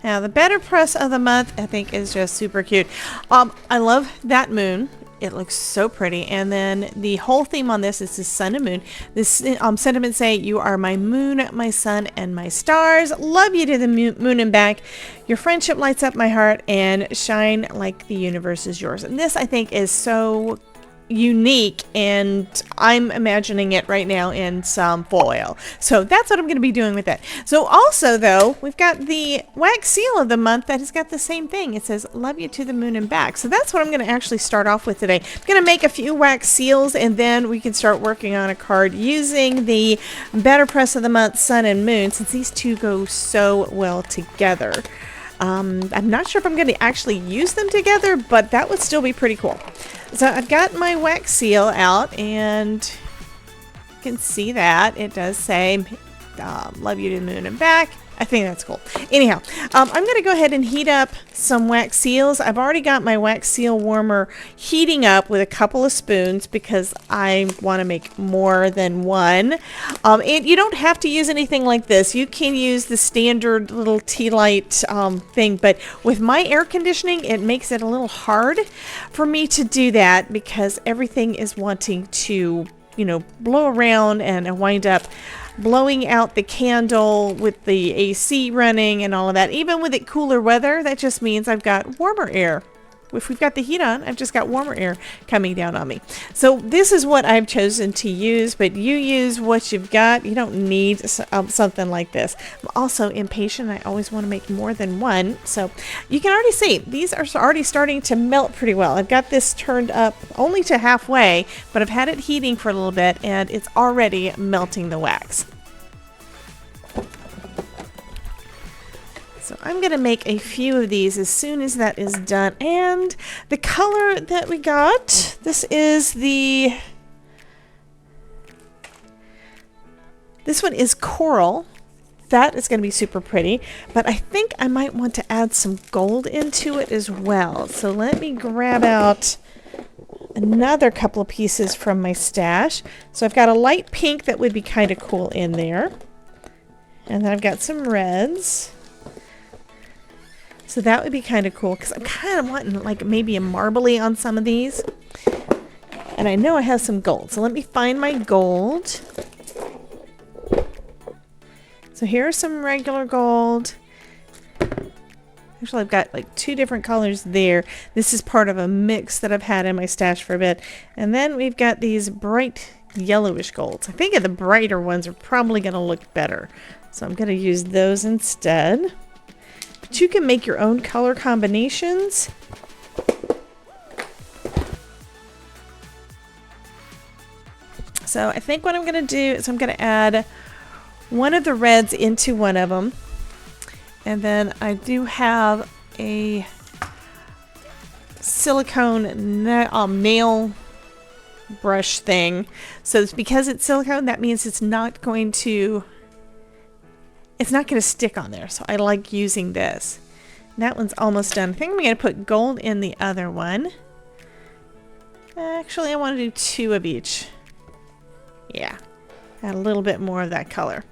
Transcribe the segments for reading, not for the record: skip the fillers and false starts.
Now the better press of the month, I think, is just super cute. I love that moon. It looks so pretty. And then the whole theme on this is the sun and moon. This sentiments say, "You are my moon, my sun, and my stars. Love you to the moon and back. Your friendship lights up my heart and shine like the universe is yours." And this, I think, is so unique, and I'm imagining it right now in some foil. So that's what I'm going to be doing with it. So also, though, we've got the wax seal of the month that has got the same thing. It says, "Love you to the moon and back." So that's what I'm going to actually start off with today. I'm going to make a few wax seals, and then we can start working on a card using the Better Press of the Month, Sun and Moon, since these two go so well together. I'm not sure if I'm going to actually use them together, but that would still be pretty cool. So I've got my wax seal out, and you can see that it does say, "Love you to the moon and back." I think that's cool. Anyhow, I'm going to go ahead and heat up some wax seals. I've already got my wax seal warmer heating up with a couple of spoons because I want to make more than one. And you don't have to use anything like this. You can use the standard little tea light thing, but with my air conditioning, it makes it a little hard for me to do that because everything is wanting to, you know, blow around, and I wind up blowing out the candle with the AC running and all of that. Even with it cooler weather, that just means I've got warmer air. If we've got the heat on, I've just got warmer air coming down on me. So this is what I've chosen to use, but you use what you've got. You don't need something like this. I'm also impatient. I always want to make more than one. So you can already see these are already starting to melt pretty well. I've got this turned up only to halfway, but I've had it heating for a little bit, and it's already melting the wax. So I'm going to make a few of these as soon as that is done. And the color that we got, this one is coral. That is going to be super pretty, but I think I might want to add some gold into it as well. So let me grab out another couple of pieces from my stash. So I've got a light pink that would be kind of cool in there. And then I've got some reds. So that would be kind of cool because I'm kind of wanting like maybe a marbly on some of these. And I know I have some gold. So let me find my gold. So here are some regular gold. Actually, I've got like two different colors there. This is part of a mix that I've had in my stash for a bit. And then we've got these bright yellowish golds. I think the brighter ones are probably going to look better. So I'm going to use those instead. But you can make your own color combinations. So I think what I'm going to do is I'm going to add one of the reds into one of them. And then I do have a silicone nail brush thing. So it's because it's silicone, that means it's not going to stick on there. So I like using this. That one's almost done. I think I'm going to put gold in the other one. Actually, I want to do two of each. Yeah, add a little bit more of that color.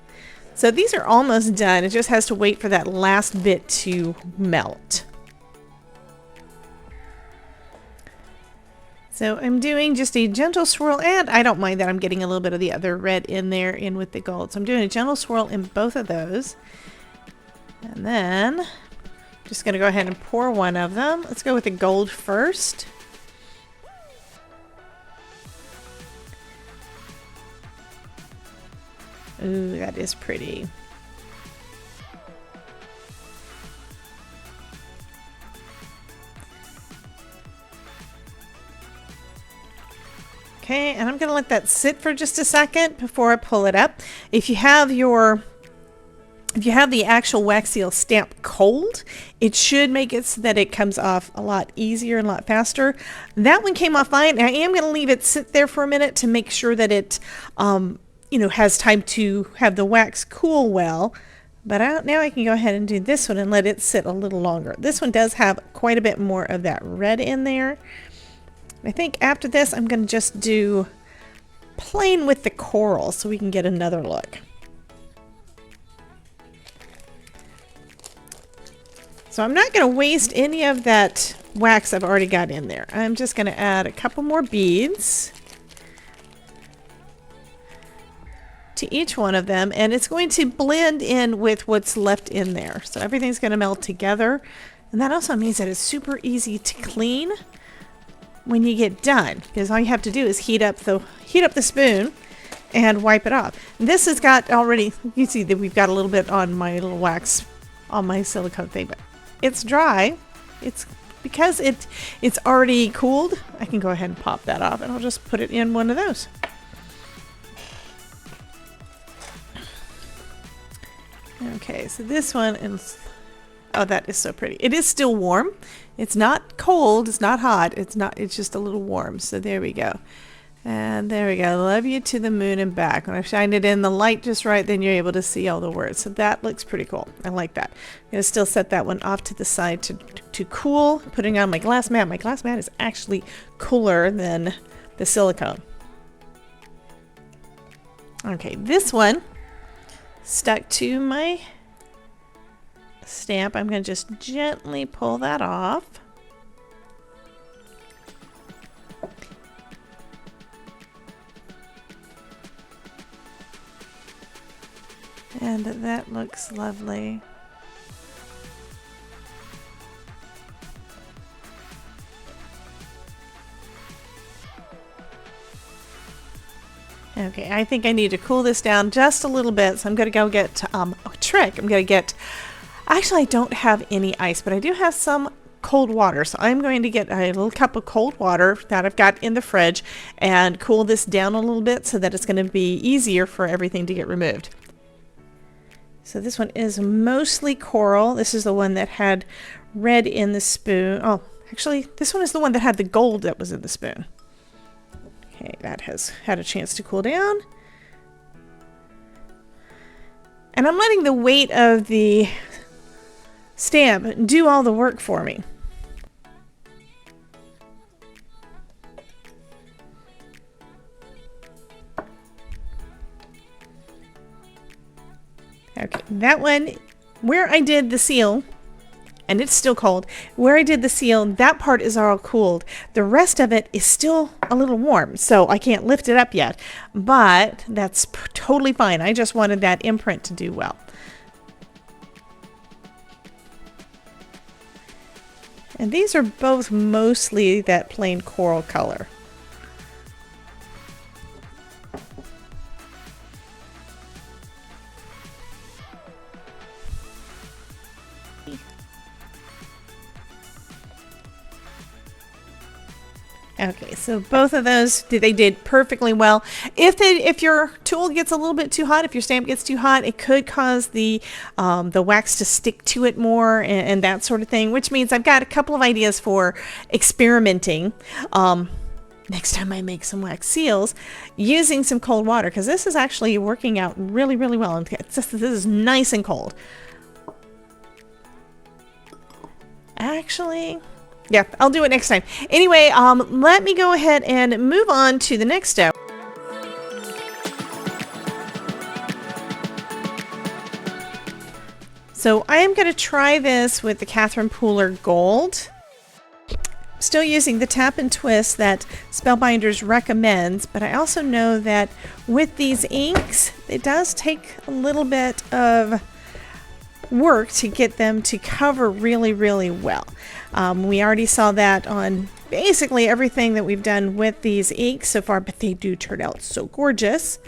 So these are almost done. It just has to wait for that last bit to melt. So I'm doing just a gentle swirl, and I don't mind that I'm getting a little bit of the other red in there in with the gold. So I'm doing a gentle swirl in both of those. And then just going to go ahead and pour one of them. Let's go with the gold first. Ooh, that is pretty. Okay, and I'm going to let that sit for just a second before I pull it up. If you have the actual wax seal stamp cold, it should make it so that it comes off a lot easier and a lot faster. That one came off fine. I am going to leave it sit there for a minute to make sure that it has time to have the wax cool well. But now I can go ahead and do this one and let it sit a little longer. This one does have quite a bit more of that red in there. I think after this, I'm going to just do plain with the coral so we can get another look. So I'm not going to waste any of that wax I've already got in there. I'm just going to add a couple more beads to each one of them, and it's going to blend in with what's left in there. So everything's going to melt together, and that also means that it's super easy to clean when you get done, because all you have to do is heat up the spoon and wipe it off. This has got already, you see that we've got a little bit on my little wax on my silicone thing, but it's dry. It's because it's already cooled. I can go ahead and pop that off, and I'll just put it in one of those. Okay, so this one is, oh, that is so pretty. It is still warm. It's not cold, it's not hot, it's just a little warm. So there we go. And there we go. Love you to the moon and back. When I shine it in the light just right, then you're able to see all the words. So that looks pretty cool. I like that. I'm going to still set that one off to the side to cool. Putting on my glass mat. My glass mat is actually cooler than the silicone. Okay, this one stuck to my stamp. I'm going to just gently pull that off. And that looks lovely. Okay, I think I need to cool this down just a little bit, so I'm going to go get a trick. I'm going to get, actually I don't have any ice, but I do have some cold water, so I'm going to get a little cup of cold water that I've got in the fridge and cool this down a little bit so that it's going to be easier for everything to get removed. So this one is mostly coral. This is the one that had red in the spoon. Oh, actually, this one is the one that had the gold that was in the spoon. Okay, that has had a chance to cool down. And I'm letting the weight of the stamp do all the work for me. Okay, that one, where I did the seal, and it's still cold, where I did the seal, that part is all cooled. The rest of it is still a little warm, so I can't lift it up yet, but that's totally fine. I just wanted that imprint to do well. And these are both mostly that plain coral color. Okay, so both of those, they did perfectly well. If your tool gets a little bit too hot, if your stamp gets too hot, it could cause the wax to stick to it more and that sort of thing, which means I've got a couple of ideas for experimenting. Next time I make some wax seals using some cold water, because this is actually working out really, really well. And this is nice and cold. Actually, yeah, I'll do it next time. Anyway, let me go ahead and move on to the next step. So I am going to try this with the Catherine Pooler Gold. Still using the tap and twist that Spellbinders recommends, but I also know that with these inks, it does take a little bit of work to get them to cover really, really well. We already saw that on basically everything that we've done with these inks so far, but they do turn out so gorgeous.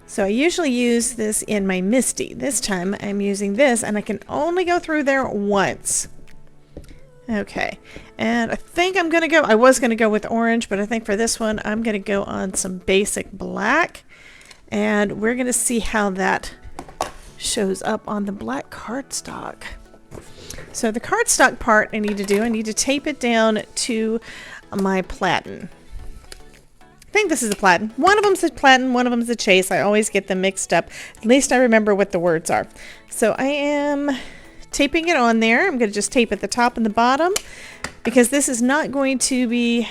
So I usually use this in my Misty. This time I'm using this, and I can only go through there once. Okay, and I think I'm gonna go, I was gonna go with orange, but I think for this one I'm gonna go on some basic black, and we're gonna see how that shows up on the black cardstock. So the cardstock part I need to tape it down to my platen. I think this is a platen. One of them's a platen, one of them's a chase. I always get them mixed up. At least I remember what the words are. So I am taping it on there. I'm going to just tape at the top and the bottom because this is not going to be,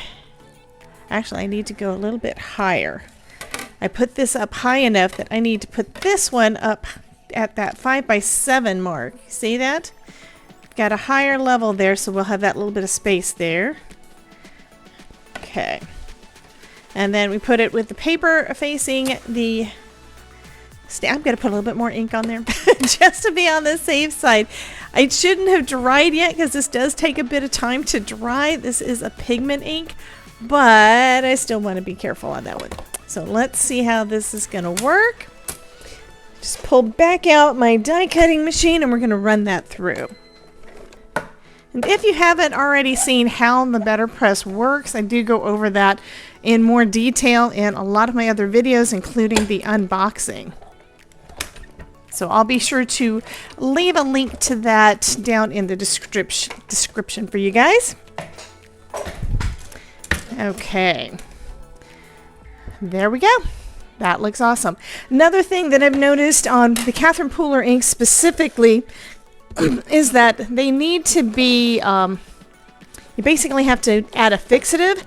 actually I need to go a little bit higher. I put this up high enough that I need to put this one up at that 5 by 7 mark. See that? got a higher level there, so we'll have that little bit of space there. Okay. And then we put it with the paper facing the... I'm going to put a little bit more ink on there just to be on the safe side. It shouldn't have dried yet because this does take a bit of time to dry. This is a pigment ink, but I still want to be careful on that one. So let's see how this is going to work. Just pull back out my die cutting machine and we're going to run that through. And if you haven't already seen how the BETTERPRESS works, I do go over that in more detail in a lot of my other videos, including the unboxing. So I'll be sure to leave a link to that down in the description for you guys. Okay. There we go. That looks awesome. Another thing that I've noticed on the Catherine Pooler ink specifically is that they need to be, you basically have to add a fixative.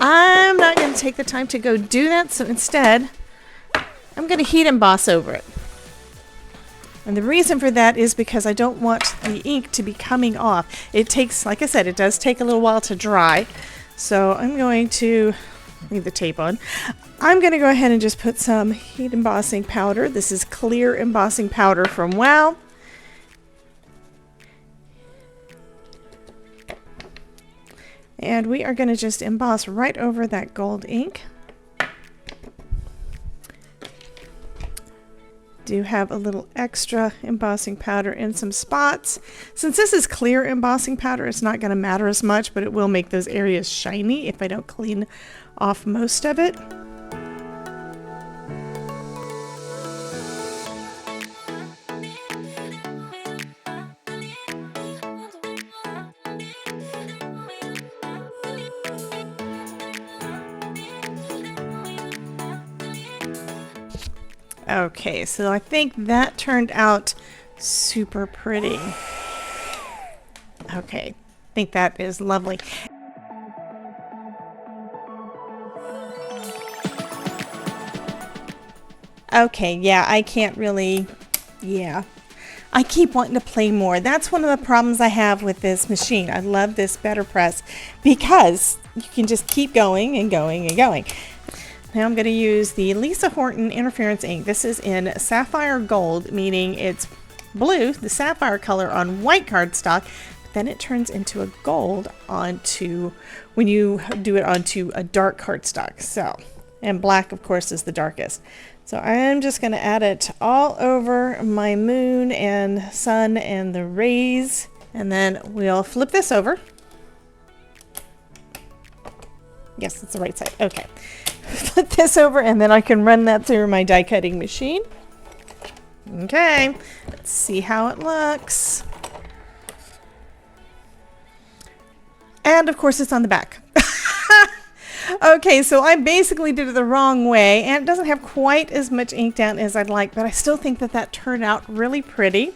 I'm not going to take the time to go do that, so instead I'm going to heat emboss over it. And the reason for that is because I don't want the ink to be coming off. It takes, like I said, it does take a little while to dry. So I'm going to leave the tape on. I'm going to go ahead and just put some heat embossing powder. This is clear embossing powder from WOW. And we are going to just emboss right over that gold ink. Do have a little extra embossing powder in some spots. Since this is clear embossing powder, it's not going to matter as much, but it will make those areas shiny if I don't clean off most of it. Okay, so I think that turned out super pretty. Okay, I think that is lovely. Okay, yeah, I can't really, I keep wanting to play more. That's one of the problems I have with this machine. I love this BETTERPRESS because you can just keep going and going and going. Now I'm going to use the Lisa Horton interference ink. This is in sapphire gold, meaning it's blue, the sapphire color on white cardstock, but then it turns into a gold onto, when you do it onto a dark cardstock. So, and black of course is the darkest. So I'm just going to add it all over my moon and sun and the rays, and then we'll flip this over. Yes, it's the right side. Okay. Flip this over and then I can run that through my die cutting machine. Okay, let's see how it looks. And of course it's on the back. Okay, so I basically did it the wrong way and it doesn't have quite as much ink down as I'd like, but I still think that that turned out really pretty.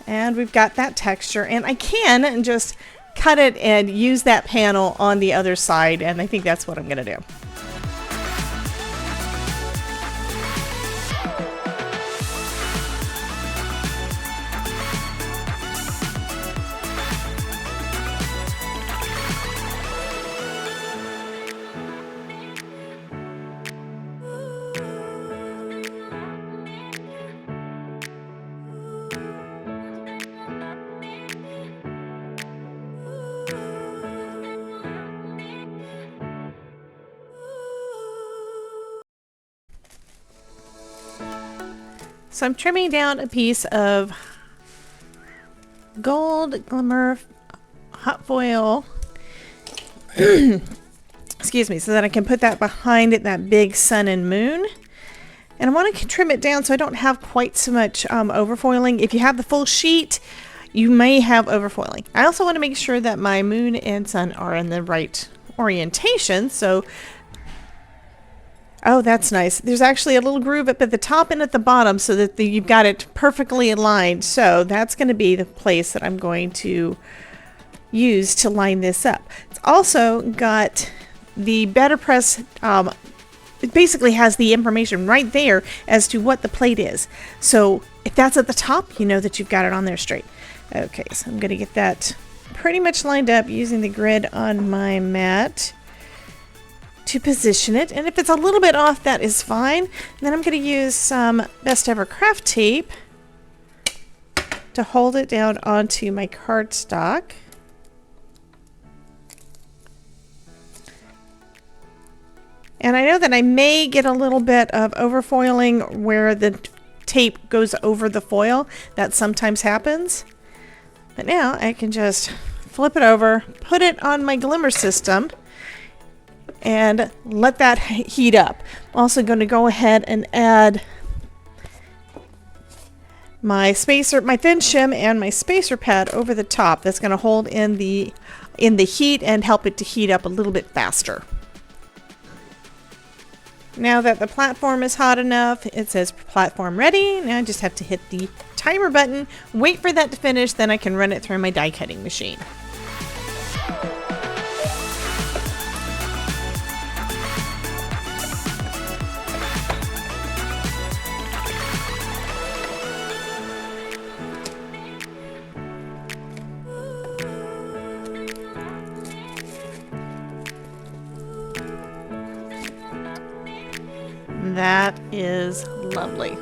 And we've got that texture, and I can just cut it and use that panel on the other side, and I think that's what I'm going to do. So I'm trimming down a piece of gold glimmer hot foil, excuse me, so that I can put that behind it, that big sun and moon. And I want to trim it down so I don't have quite so much overfoiling. If you have the full sheet, you may have overfoiling. I also want to make sure that my moon and sun are in the right orientation. So oh, that's nice. There's actually a little groove up at the top and at the bottom so that you've got it perfectly aligned. So that's going to be the place that I'm going to use to line this up. It's also got the BETTERPRESS, it basically has the information right there as to what the plate is. So if that's at the top, you know that you've got it on there straight. Okay, so I'm going to get that pretty much lined up using the grid on my mat to position it. And if it's a little bit off, that is fine. And then I'm going to use some Best Ever Craft tape to hold it down onto my cardstock. And I know that I may get a little bit of overfoiling where the tape goes over the foil. That sometimes happens. But now I can just flip it over, put it on my glimmer system, and let that heat up. I'm also going to go ahead and add my spacer, my thin shim, and my spacer pad over the top. That's going to hold in the heat and help it to heat up a little bit faster. Now that the platform is hot enough, it says platform ready. Now I just have to hit the timer button, wait for that to finish, then I can run it through my die cutting machine. That is lovely.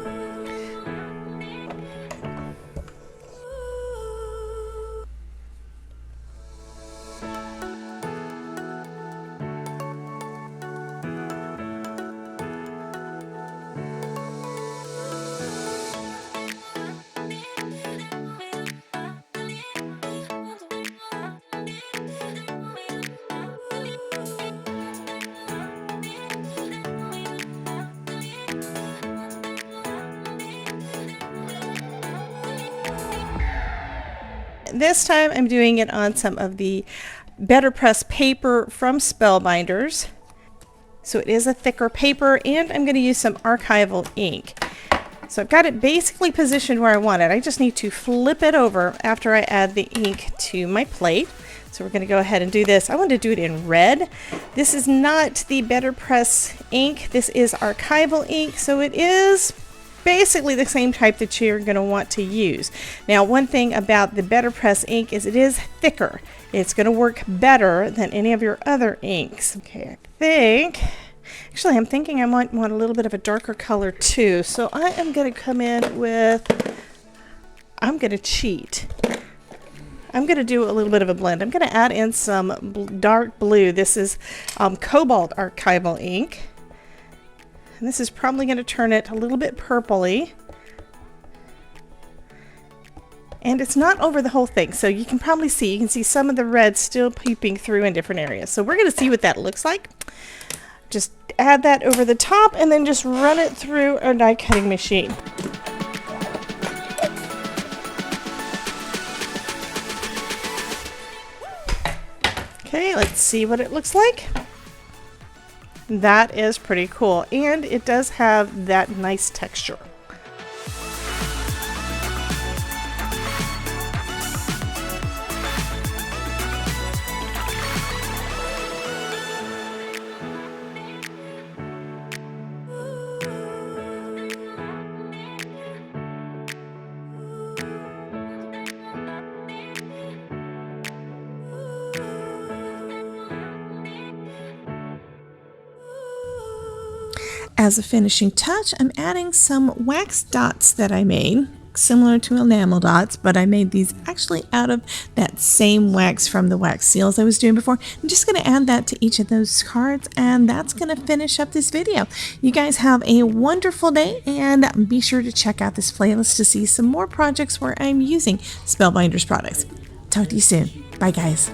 This time I'm doing it on some of the BETTERPRESS paper from Spellbinders. So it is a thicker paper, and I'm going to use some archival ink. So I've got it basically positioned where I want it. I just need to flip it over after I add the ink to my plate. So we're going to go ahead and do this. I want to do it in red. This is not the BETTERPRESS ink. This is archival ink, so it is basically the same type that you're going to want to use. Now, one thing about the BETTERPRESS ink is it is thicker. It's going to work better than any of your other inks. Okay, actually I'm thinking I might want a little bit of a darker color too. So I am going to come in with, I'm going to cheat. I'm going to do a little bit of a blend. I'm going to add in some dark blue. This is Cobalt archival ink. And this is probably going to turn it a little bit purpley. And it's not over the whole thing, so you can probably see, you can see some of the red still peeping through in different areas. So we're going to see what that looks like. Just add that over the top and then just run it through our die cutting machine. Okay, let's see what it looks like. That is pretty cool, and it does have that nice texture. As a finishing touch, I'm adding some wax dots that I made, similar to enamel dots, but I made these actually out of that same wax from the wax seals I was doing before. I'm just going to add that to each of those cards, and that's going to finish up this video. You guys have a wonderful day, and be sure to check out this playlist to see some more projects where I'm using Spellbinders products. Talk to you soon. Bye, guys.